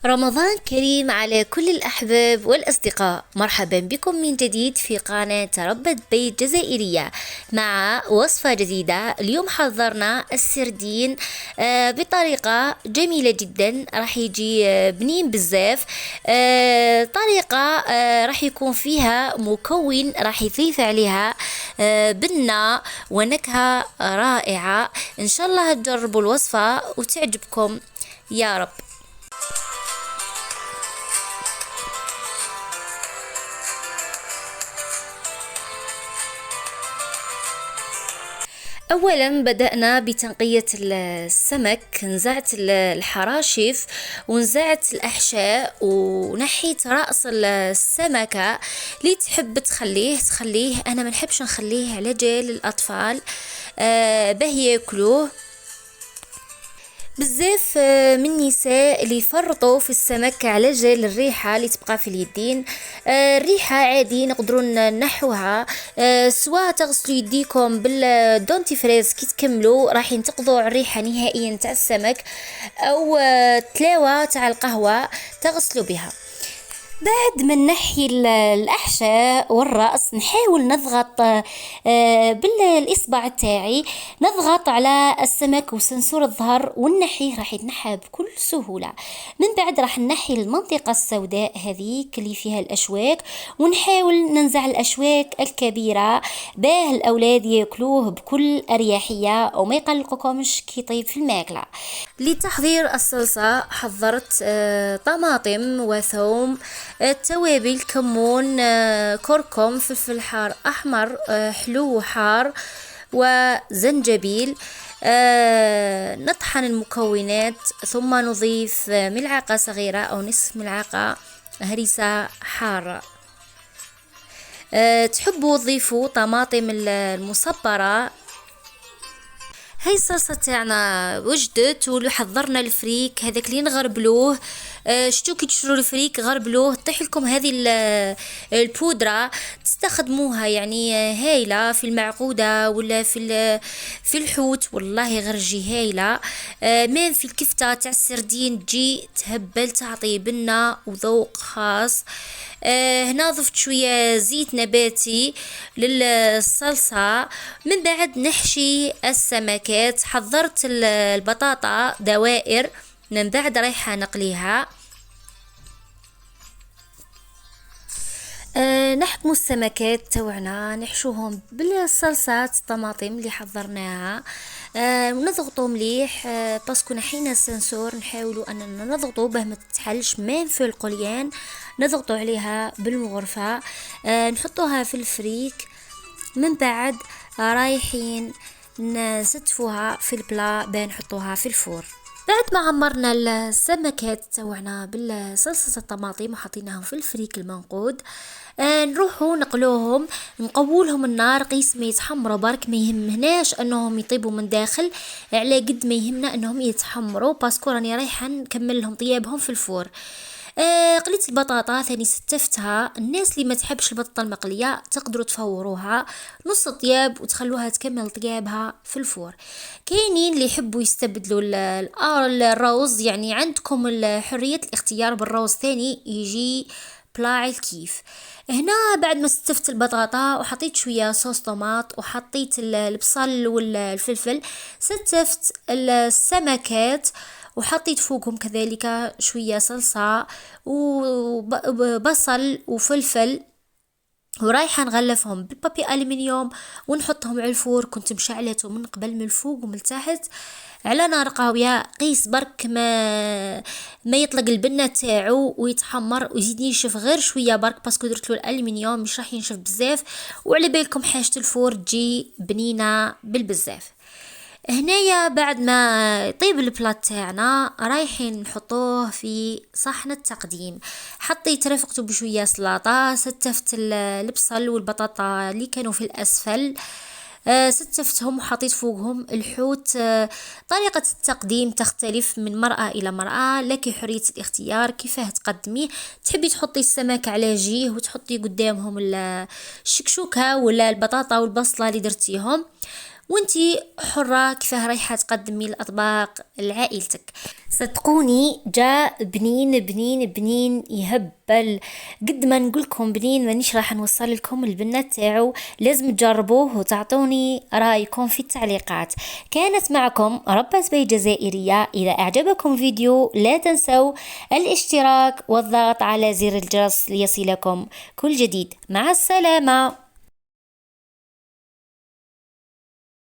رمضان كريم على كل الأحباب والأصدقاء. مرحبا بكم من جديد في قناة ربة بيت جزائرية مع وصفة جديدة. اليوم حضرنا السردين بطريقة جميلة جدا، راح يجي بنين بزاف. طريقة راح يكون فيها مكون راح يضيف عليها بنة ونكهة رائعة. إن شاء الله تجربوا الوصفة وتعجبكم يا رب. اولا بدأنا بتنقية السمك، نزعت الحراشف ونزعت الاحشاء ونحيت رأس السمكة. اللي تحب تخليه، انا ما نحبش نخليه على جال الاطفال باه ياكلوه. بزاف من النساء اللي يفرطوا في السمك على جال الريحة اللي تبقى في اليدين. الريحة عادي نقدروا نحوها، سواء تغسلوا يديكم بالدونتيفريز كي تكملوا راح ينتقضوا الريحة نهائيا تاع السمك، او تلاوة تاع القهوة تغسلوا بها. بعد ما نحي الأحشاء والرأس نحاول نضغط بالإصبع تاعي، نضغط على السمك وسنسور الظهر ونحيه، راح يتنحى بكل سهولة. من بعد راح نحي المنطقة السوداء هذيك اللي فيها الأشواك، ونحاول ننزع الأشواك الكبيرة باه الأولاد يأكلوه بكل أريحية وما يقلقكمش كي يطيب في الماكلة. لتحضير الصلصة حضرت طماطم وثوم، التوابل كمون، كركم، فلفل حار أحمر، حلو وحار، وزنجبيل. نطحن المكونات ثم نضيف ملعقة صغيرة أو نصف ملعقة هريسة حارة. تحبوا تضيفوا طماطم المصبرة. هاي الصلصة تاعنا وجدت وحضرنا الفريك هذاك اللي نغربلوه. شتو كي تشرو الفريك غربلوه، طيح لكم هذه البودرة تستخدموها، يعني هايلة في المعقودة ولا في الحوت، والله غرجي هايلة. مين في الكفتة تاع السردين تجي تهبل، تعطي بنة وذوق خاص. هنا ضفت شوية زيت نباتي للصلصة. من بعد نحشي السمكات، حضرت البطاطا دوائر، من بعد رايحة نقليها. نحكموا السمكات توعنا، نحشوهم بالصلصات الطماطم اللي حضرناها، ونضغطوا مليح باسكو نحينا السنسور، نحاولوا اننا نضغطوا باه ما تتحلش مين في القليان، نضغطوا عليها بالمغرفة. نحطوها في الفريك. من بعد رايحين نستفوها في البلا باه نحطوها في الفور. بعد ما عمرنا السمكات توعنا بالصلصة الطماطم وحطيناهم في الفريك المنقود، نروحوا نقلوهم، نقولهم النار قيس ما يتحمروا برك، ما يهمناش انهم يطيبوا من داخل، على قد ما يهمنا انهم يتحمروا، باسكو راني رايحه نكمل لهم طيابهم في الفور. قليت البطاطا ثاني ستفتها. الناس اللي ما تحبش البطاطا المقليه تقدروا تفوروها نص طياب وتخلوها تكمل طيابها في الفور. كاينين اللي يحبوا يستبدلوا الروز، يعني عندكم حريه الاختيار بالروز ثاني يجي بلاعي الكيف. هنا بعد ما استفت البطاطا وحطيت شويه صوص طماط وحطيت البصل والفلفل، ستفت السمكات وحطيت فوقهم كذلك شوية صلصة وبصل وفلفل، ورايحة نغلفهم بالبابي ألمنيوم ونحطهم على الفور. كنت مشعلته من قبل من الفوق ومن تحت على نار قاوية، قيس برك ما يطلق البنة تاعو ويتحمر ويزيد ينشف غير شوية برك، باسكو درت له الألمنيوم مش راح ينشف بزاف، وعلى بالكم حاجة الفور تجي بنينة بالبزاف. هنايا بعد ما يطيب البلات تاعنا رايحين نحطوه في صحن التقديم. حطيت رفقته بشويه سلطه، ستفت البصل والبطاطا اللي كانوا في الاسفل، ستفتهم وحطيت فوقهم الحوت. طريقة التقديم تختلف من مرأة إلى مرأة، لك حرية الاختيار كيفاه تقدميه. تحبي تحطي السمك على جيه وتحطي قدامهم الشكشوكة ولا البطاطا والبصلة اللي درتيهم، وانتي حرة كيفاه رايحة تقدمي الأطباق لعائلتك. صدقوني جاء بنين بنين بنين يهبل. قد ما نقولكم بنين مانيش راح نوصل لكم البنة تاعو، لازم تجربوه وتعطوني رأيكم في التعليقات. كانت معكم ربة بي جزائرية. إذا أعجبكم فيديو لا تنسوا الاشتراك والضغط على زر الجرس ليصلكم كل جديد. مع السلامة.